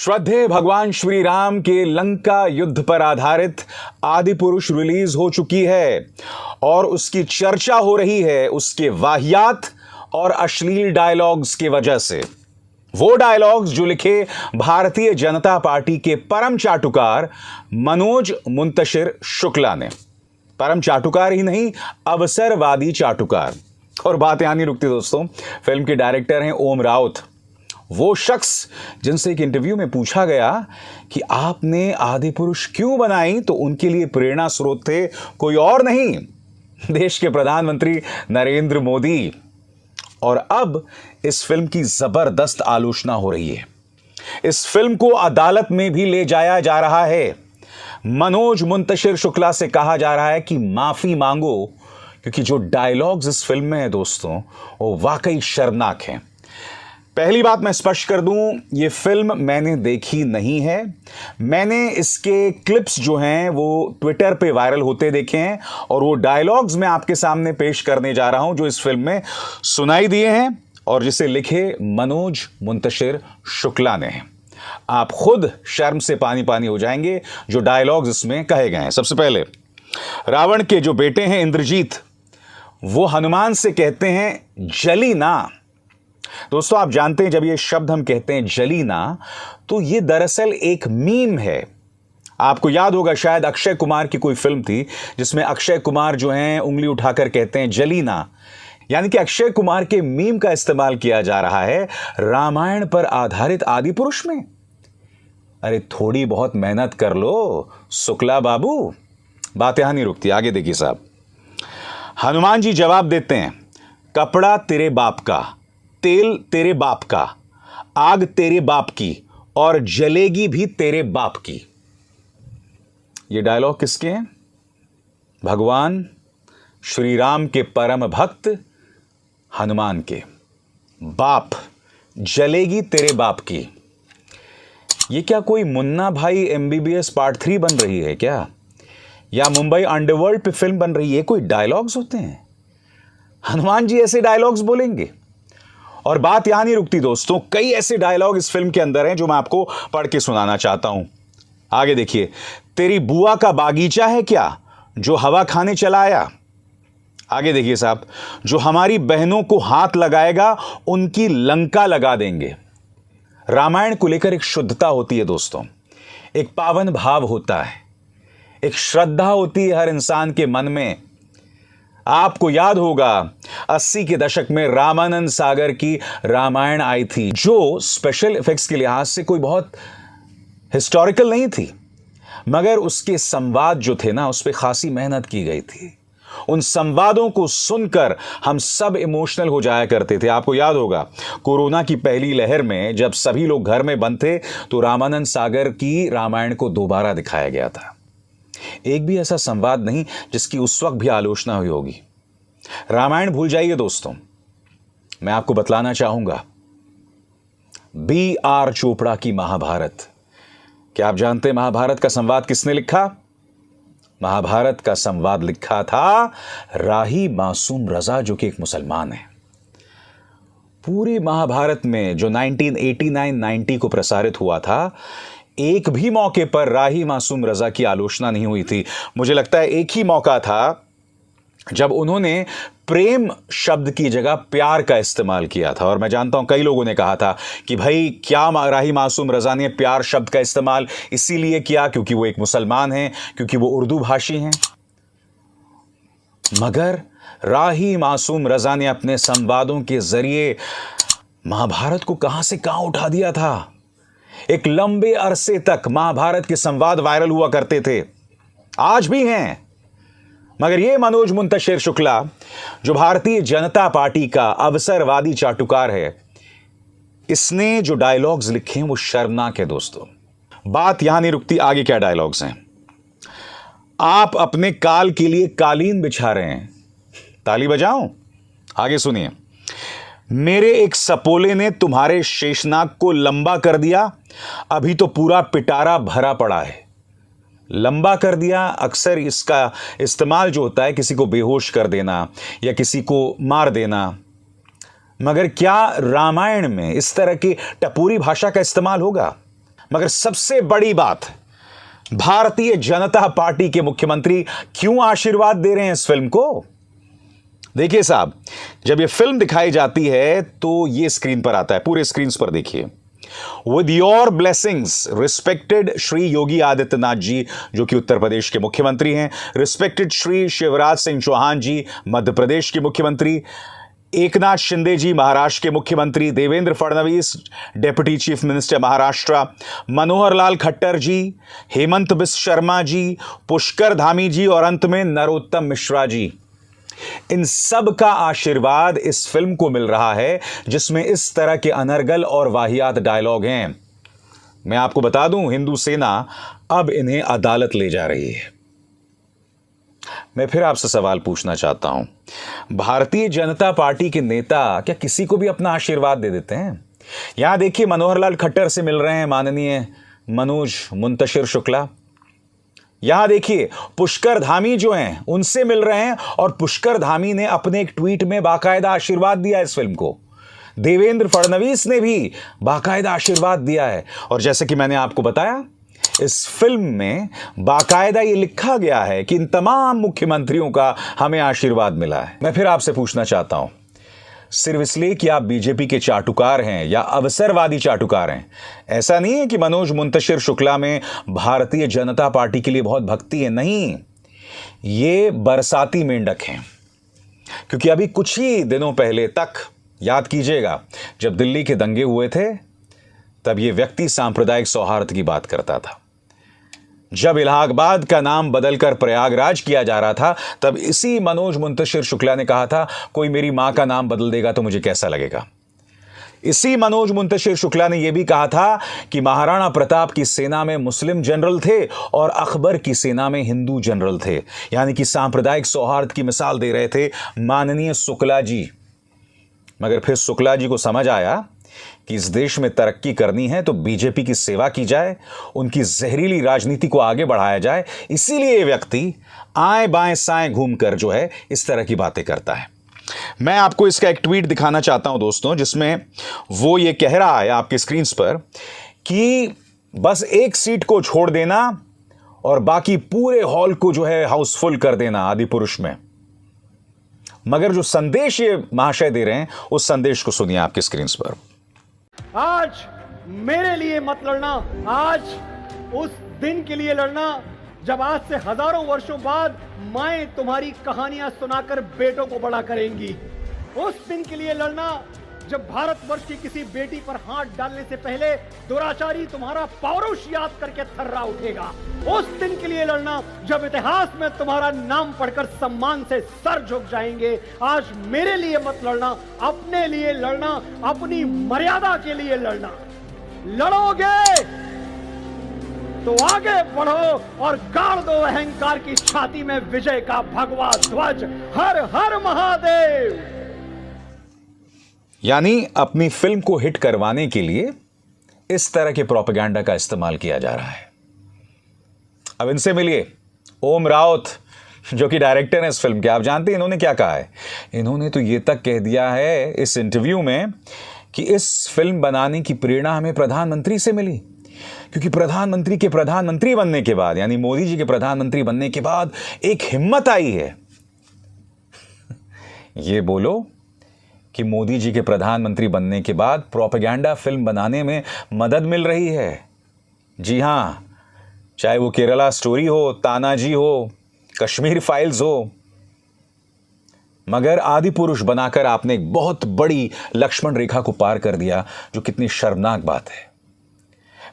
श्रद्धेय भगवान श्री राम के लंका युद्ध पर आधारित आदि पुरुष रिलीज हो चुकी है और उसकी चर्चा हो रही है उसके वाहियात और अश्लील डायलॉग्स की वजह से। वो डायलॉग्स जो लिखे भारतीय जनता पार्टी के परम चाटुकार मनोज मुंतशिर शुक्ला ने। परम चाटुकार ही नहीं, अवसरवादी चाटुकार। और बात यहां नहीं रुकती दोस्तों, फिल्म के डायरेक्टर हैं ओम राउत। वो शख्स जिनसे एक इंटरव्यू में पूछा गया कि आपने आदि पुरुष क्यों बनाई, तो उनके लिए प्रेरणा स्रोत थे कोई और नहीं, देश के प्रधानमंत्री नरेंद्र मोदी। और अब इस फिल्म की जबरदस्त आलोचना हो रही है। इस फिल्म को अदालत में भी ले जाया जा रहा है। मनोज मुंतशिर शुक्ला से कहा जा रहा है कि माफी मांगो, क्योंकि जो डायलॉग्स इस फिल्म में है दोस्तों वो वाकई शर्मनाक हैं। पहली बात मैं स्पष्ट कर दूं, ये फिल्म मैंने देखी नहीं है। मैंने इसके क्लिप्स जो हैं वो ट्विटर पे वायरल होते देखे हैं और वो डायलॉग्स मैं आपके सामने पेश करने जा रहा हूं जो इस फिल्म में सुनाई दिए हैं और जिसे लिखे मनोज मुंतशिर शुक्ला ने हैं। आप खुद शर्म से पानी पानी हो जाएंगे जो डायलॉग्स इसमें कहे गए हैं। सबसे पहले, रावण के जो बेटे हैं इंद्रजीत, वो हनुमान से कहते हैं जली ना। दोस्तों आप जानते हैं जब ये शब्द हम कहते हैं जली ना, तो ये दरअसल एक मीम है। आपको याद होगा शायद अक्षय कुमार की कोई फिल्म थी जिसमें अक्षय कुमार जो हैं उंगली उठाकर कहते हैं जली ना, यानी कि अक्षय कुमार के मीम का इस्तेमाल किया जा रहा है रामायण पर आधारित आदि पुरुष में। अरे थोड़ी बहुत मेहनत कर लो शुक्ला बाबू। बात यहां नहीं रुकती, आगे देखिए साहब। हनुमान जी जवाब देते हैं, कपड़ा तेरे बाप का, तेल तेरे बाप का, आग तेरे बाप की और जलेगी भी तेरे बाप की। ये डायलॉग किसके हैं? भगवान श्री राम के परम भक्त हनुमान के। बाप, जलेगी तेरे बाप की। ये क्या कोई मुन्ना भाई MBBS पार्ट 3 बन रही है क्या, या मुंबई अंडरवर्ल्ड पे फिल्म बन रही है? कोई डायलॉग्स होते हैं? हनुमान जी ऐसे डायलॉग्स बोलेंगे? और बात यहां नहीं रुकती दोस्तों, कई ऐसे डायलॉग इस फिल्म के अंदर हैं जो मैं आपको पढ़ के सुनाना चाहता हूं। आगे देखिए, तेरी बुआ का बागीचा है क्या जो हवा खाने चला आया। आगे देखिए साहब, जो हमारी बहनों को हाथ लगाएगा उनकी लंका लगा देंगे। रामायण को लेकर एक शुद्धता होती है दोस्तों, एक पावन भाव होता है, एक श्रद्धा होती है हर इंसान के मन में। आपको याद होगा 80 के दशक में रामानंद सागर की रामायण आई थी, जो स्पेशल इफेक्ट्स के लिहाज से कोई बहुत हिस्टोरिकल नहीं थी, मगर उसके संवाद जो थे ना उस पर खासी मेहनत की गई थी। उन संवादों को सुनकर हम सब इमोशनल हो जाया करते थे। आपको याद होगा कोरोना की पहली लहर में जब सभी लोग घर में बंद थे तो रामानंद सागर की रामायण को दोबारा दिखाया गया था। एक भी ऐसा संवाद नहीं जिसकी उस वक्त भी आलोचना हुई होगी। रामायण भूल जाइए दोस्तों, मैं आपको बतलाना चाहूंगा B.R. चोपड़ा की महाभारत। क्या आप जानते हैं महाभारत का संवाद किसने लिखा? महाभारत का संवाद लिखा था राही मासूम रजा, जो कि एक मुसलमान है। पूरी महाभारत में जो 1989-90 को प्रसारित हुआ था, एक भी मौके पर राही मासूम रजा की आलोचना नहीं हुई थी। मुझे लगता है एक ही मौका था जब उन्होंने प्रेम शब्द की जगह प्यार का इस्तेमाल किया था। और मैं जानता हूं कई लोगों ने कहा था कि भाई क्या राही मासूम रजा ने प्यार शब्द का इस्तेमाल इसीलिए किया क्योंकि वो एक मुसलमान हैं, क्योंकि वो उर्दू भाषी हैं। मगर राही मासूम रजा ने अपने संवादों के जरिए महाभारत को कहां से कहां उठा दिया था। एक लंबे अरसे तक महाभारत के संवाद वायरल हुआ करते थे, आज भी हैं। मगर यह मनोज मुंतशिर शुक्ला जो भारतीय जनता पार्टी का अवसरवादी चाटुकार है, इसने जो डायलॉग्स लिखे हैं वो शर्मनाक है दोस्तों। बात यहां नहीं रुकती, आगे क्या डायलॉग्स हैं। आप अपने काल के लिए कालीन बिछा रहे हैं, ताली बजाऊं? आगे सुनिए, मेरे एक सपोले ने तुम्हारे शेषनाग को लंबा कर दिया, अभी तो पूरा पिटारा भरा पड़ा है। लंबा कर दिया, अक्सर इसका इस्तेमाल जो होता है किसी को बेहोश कर देना या किसी को मार देना। मगर क्या रामायण में इस तरह की टपोरी भाषा का इस्तेमाल होगा? मगर सबसे बड़ी बात, भारतीय जनता पार्टी के मुख्यमंत्री क्यों आशीर्वाद दे रहे हैं इस फिल्म को? देखिए साहब, जब यह फिल्म दिखाई जाती है तो यह स्क्रीन पर आता है, पूरे स्क्रीन पर देखिए। With your blessings respected Shri Yogi Adityanath ji, जो कि उत्तर प्रदेश के मुख्यमंत्री हैं, रिस्पेक्टेड श्री शिवराज सिंह चौहान जी, मध्य प्रदेश के मुख्यमंत्री, एकनाथ शिंदे जी, महाराष्ट्र के मुख्यमंत्री, Devendra Fadnavis, deputy chief minister Maharashtra, Manohar Lal Khattar ji, Himanta Biswa Sarma ji, Pushkar Dhami ji और अंत में नरोत्तम मिश्रा जी। इन सब का आशीर्वाद इस फिल्म को मिल रहा है जिसमें इस तरह के अनर्गल और वाहियात डायलॉग हैं। मैं आपको बता दूं, हिंदू सेना अब इन्हें अदालत ले जा रही है। मैं फिर आपसे सवाल पूछना चाहता हूं, भारतीय जनता पार्टी के नेता क्या किसी को भी अपना आशीर्वाद दे देते हैं? यहां देखिए, मनोहर लाल खट्टर से मिल रहे हैं माननीय मनोज मुंतशिर शुक्ला। यहां देखिए, पुष्कर धामी जो हैं उनसे मिल रहे हैं और पुष्कर धामी ने अपने एक ट्वीट में बाकायदा आशीर्वाद दिया इस फिल्म को। देवेंद्र फडणवीस ने भी बाकायदा आशीर्वाद दिया है। और जैसे कि मैंने आपको बताया, इस फिल्म में बाकायदा ये लिखा गया है कि इन तमाम मुख्यमंत्रियों का हमें आशीर्वाद मिला है। मैं फिर आपसे पूछना चाहता हूं, सिर्फ इसलिए कि आप बीजेपी के चाटुकार हैं या अवसरवादी चाटुकार हैं, ऐसा नहीं है कि मनोज मुंतशिर शुक्ला में भारतीय जनता पार्टी के लिए बहुत भक्ति है। नहीं, ये बरसाती मेंढक हैं। क्योंकि अभी कुछ ही दिनों पहले तक, याद कीजिएगा, जब दिल्ली के दंगे हुए थे तब ये व्यक्ति सांप्रदायिक सौहार्द की बात करता था। जब इलाहाबाद का नाम बदलकर प्रयागराज किया जा रहा था तब इसी मनोज मुंतशिर शुक्ला ने कहा था, कोई मेरी मां का नाम बदल देगा तो मुझे कैसा लगेगा। इसी मनोज मुंतशिर शुक्ला ने यह भी कहा था कि महाराणा प्रताप की सेना में मुस्लिम जनरल थे और अकबर की सेना में हिंदू जनरल थे। यानी कि सांप्रदायिक सौहार्द की मिसाल दे रहे थे माननीय शुक्ला जी। मगर फिर शुक्ला जी को समझ आया कि इस देश में तरक्की करनी है तो बीजेपी की सेवा की जाए, उनकी जहरीली राजनीति को आगे बढ़ाया जाए। इसीलिए ये व्यक्ति आए बाएं साएं घूमकर जो है इस तरह की बातें करता है। मैं आपको इसका एक ट्वीट दिखाना चाहता हूं दोस्तों, जिसमें वो ये कह रहा है आपकी स्क्रीन पर कि बस एक सीट को छोड़ देना और बाकी पूरे हॉल को जो है हाउसफुल कर देना आदिपुरुष में। मगर जो संदेश ये महाशय दे रहे हैं उस संदेश को सुनिए आपकी स्क्रीन पर। आज मेरे लिए मत लड़ना, आज उस दिन के लिए लड़ना जब आज से हजारों वर्षों बाद माएं तुम्हारी कहानियां सुनाकर बेटों को बड़ा करेंगी। उस दिन के लिए लड़ना जब भारतवर्ष की किसी बेटी पर हाथ डालने से पहले दुराचारी तुम्हारा पौरुष याद करके थर्रा उठेगा। उस दिन के लिए लड़ना जब इतिहास में तुम्हारा नाम पढ़कर सम्मान से सर झुक जाएंगे। आज मेरे लिए मत लड़ना, अपने लिए लड़ना, अपनी मर्यादा के लिए लड़ना। लड़ोगे तो आगे बढ़ो और गाड़ दो अहंकार की छाती में विजय का भगवा ध्वज। हर हर महादेव। यानी अपनी फिल्म को हिट करवाने के लिए इस तरह के प्रोपेगेंडा का इस्तेमाल किया जा रहा है। अब इनसे मिलिए ओम राउत, जो कि डायरेक्टर हैं इस फिल्म के। आप जानते हैं इन्होंने क्या कहा है? इन्होंने तो यह तक कह दिया है इस इंटरव्यू में कि इस फिल्म बनाने की प्रेरणा हमें प्रधानमंत्री से मिली, क्योंकि प्रधानमंत्री के प्रधानमंत्री बनने के बाद, यानी मोदी जी के प्रधानमंत्री बनने के बाद एक हिम्मत आई है। ये बोलो कि मोदी जी के प्रधानमंत्री बनने के बाद प्रोपेगेंडा फिल्म बनाने में मदद मिल रही है। जी हां, चाहे वो केरला स्टोरी हो, तानाजी हो, कश्मीर फाइल्स हो, मगर आदिपुरुष बनाकर आपने एक बहुत बड़ी लक्ष्मण रेखा को पार कर दिया, जो कितनी शर्मनाक बात है।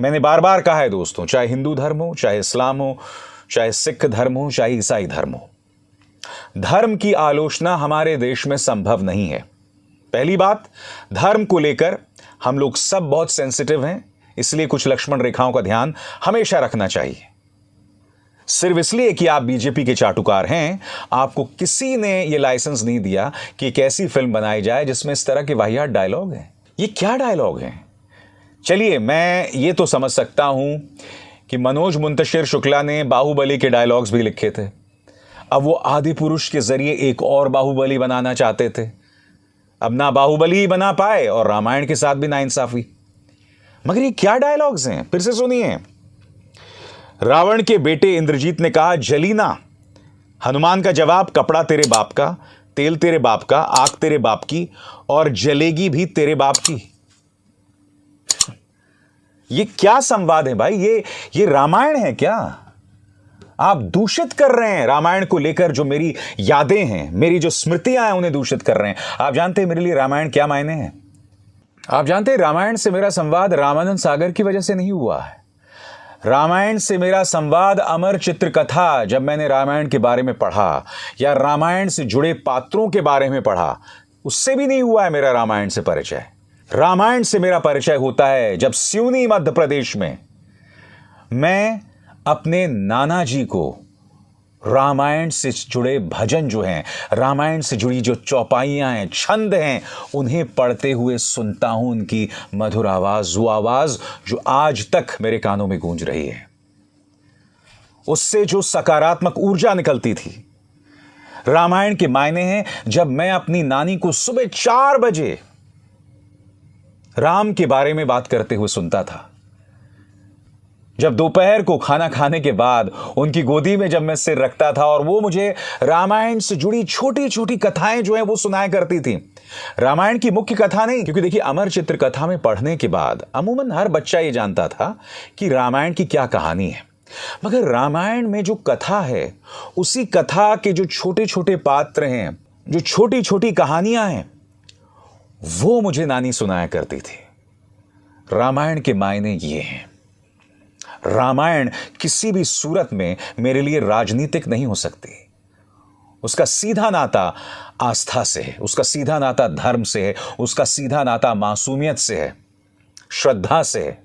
मैंने बार बार कहा है दोस्तों, चाहे हिंदू धर्म हो, चाहे इस्लाम हो, चाहे सिख धर्म हो, चाहे ईसाई धर्म हो, धर्म की आलोचना हमारे देश में संभव नहीं है। पहली बात, धर्म को लेकर हम लोग सब बहुत सेंसिटिव हैं, इसलिए कुछ लक्ष्मण रेखाओं का ध्यान हमेशा रखना चाहिए। सिर्फ इसलिए कि आप बीजेपी के चाटुकार हैं, आपको किसी ने यह लाइसेंस नहीं दिया कि एक ऐसी फिल्म बनाई जाए जिसमें इस तरह के वाहियात डायलॉग हैं। ये क्या डायलॉग हैं? चलिए, मैं ये तो समझ सकता हूं कि मनोज मुंतशिर शुक्ला ने बाहुबली के डायलॉग्स भी लिखे थे। अब वो आदिपुरुष के जरिए एक और बाहुबली बनाना चाहते थे। अब ना बाहुबली ही बना पाए और रामायण के साथ भी नाइंसाफी। मगर ये क्या डायलॉग्स हैं, फिर से सुनिए। रावण के बेटे इंद्रजीत ने कहा जलीना। हनुमान का जवाब, कपड़ा तेरे बाप का, तेल तेरे बाप का, आग तेरे बाप की, और जलेगी भी तेरे बाप की। ये क्या संवाद है भाई? ये रामायण है क्या? आप दूषित कर रहे हैं रामायण को लेकर। जो मेरी यादें हैं, मेरी जो स्मृतियां हैं, उन्हें दूषित कर रहे हैं। आप जानते हैं मेरे लिए रामायण क्या मायने हैं? आप जानते हैं रामायण से मेरा संवाद रामानंद सागर की वजह से नहीं हुआ है। रामायण से मेरा संवाद अमर चित्रकथा, जब मैंने रामायण के बारे में पढ़ा या रामायण से जुड़े पात्रों के बारे में पढ़ा, उससे भी नहीं हुआ है मेरा रामायण से परिचय। रामायण से मेरा परिचय होता है जब सिवनी मध्य प्रदेश में मैं अपने नाना जी को रामायण से जुड़े भजन जो हैं, रामायण से जुड़ी जो चौपाइयां हैं, छंद हैं, उन्हें पढ़ते हुए सुनता हूं। उनकी मधुर आवाज, वो आवाज जो आज तक मेरे कानों में गूंज रही है। उससे जो सकारात्मक ऊर्जा निकलती थी। रामायण के मायने हैं जब मैं अपनी नानी को सुबह 4 बजे राम के बारे में बात करते हुए सुनता था। जब दोपहर को खाना खाने के बाद उनकी गोदी में जब मैं सिर रखता था और वो मुझे रामायण से जुड़ी छोटी छोटी कथाएं जो हैं वो सुनाया करती थी। रामायण की मुख्य कथा नहीं, क्योंकि देखिए अमर चित्र कथा में पढ़ने के बाद अमूमन हर बच्चा ये जानता था कि रामायण की क्या कहानी है। मगर रामायण में जो कथा है, उसी कथा के जो छोटे छोटे पात्र हैं, जो छोटी छोटी कहानियां हैं, वो मुझे नानी सुनाया करती थी। रामायण के मायने ये हैं। रामायण किसी भी सूरत में मेरे लिए राजनीतिक नहीं हो सकती। उसका सीधा नाता आस्था से है, उसका सीधा नाता धर्म से है, उसका सीधा नाता मासूमियत से है, श्रद्धा से है।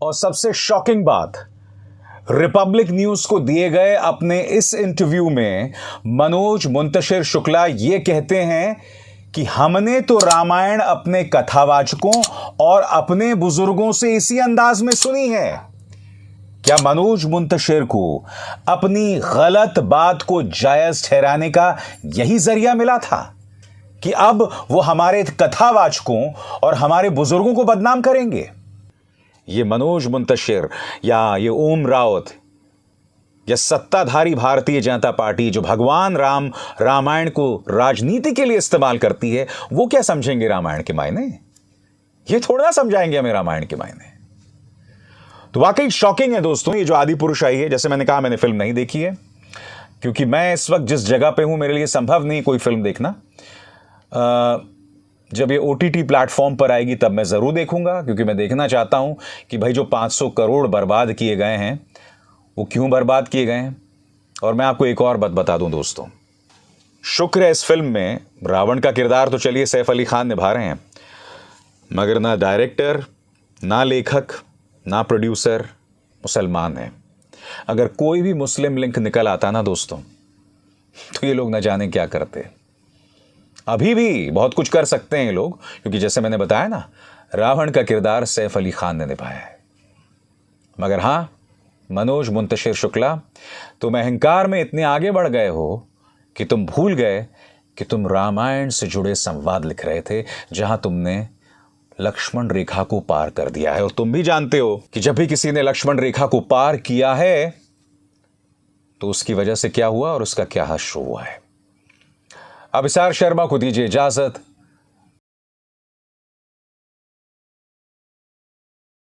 और सबसे शॉकिंग बात, रिपब्लिक न्यूज को दिए गए अपने इस इंटरव्यू में मनोज मुंतशिर शुक्ला ये कहते हैं कि हमने तो रामायण अपने कथावाचकों और अपने बुजुर्गों से इसी अंदाज में सुनी है। क्या मनोज मुंतशिर को अपनी गलत बात को जायज ठहराने का यही जरिया मिला था कि अब वो हमारे कथावाचकों और हमारे बुजुर्गों को बदनाम करेंगे? ये मनोज मुंतशिर या ये ओम रावत या सत्ताधारी भारतीय जनता पार्टी जो भगवान राम रामायण को राजनीति के लिए इस्तेमाल करती है, वो क्या समझेंगे रामायण के मायने? ये थोड़ा ना समझाएंगे हमें रामायण के मायने। तो वाकई शॉकिंग है दोस्तों ये जो आदि पुरुष आई है। जैसे मैंने कहा, मैंने फिल्म नहीं देखी है क्योंकि मैं इस वक्त जिस जगह पे हूं मेरे लिए संभव नहीं कोई फिल्म देखना। जब ये OTT प्लेटफॉर्म पर आएगी तब मैं जरूर देखूंगा, क्योंकि मैं देखना चाहता हूं कि भाई जो 500 करोड़ बर्बाद किए गए हैं वो क्यों बर्बाद किए गए हैं। और मैं आपको एक और बात बता दूं दोस्तों, शुक्र है इस फिल्म में रावण का किरदार तो चलिए सैफ अली खान निभा रहे हैं, मगर ना डायरेक्टर, ना लेखक, ना प्रोड्यूसर मुसलमान है। अगर कोई भी मुस्लिम लिंक निकल आता ना दोस्तों, तो ये लोग ना जाने क्या करते। अभी भी बहुत कुछ कर सकते हैं ये लोग, क्योंकि जैसे मैंने बताया ना, रावण का किरदार सैफ अली खान ने निभाया है। मगर हां, मनोज मुंतशिर शुक्ला, तुम अहंकार में इतने आगे बढ़ गए हो कि तुम भूल गए कि तुम रामायण से जुड़े संवाद लिख रहे थे, जहां तुमने लक्ष्मण रेखा को पार कर दिया है। और तुम भी जानते हो कि जब भी किसी ने लक्ष्मण रेखा को पार किया है तो उसकी वजह से क्या हुआ और उसका क्या हश्र हुआ है। अभिसार शर्मा को दीजिए इजाजत।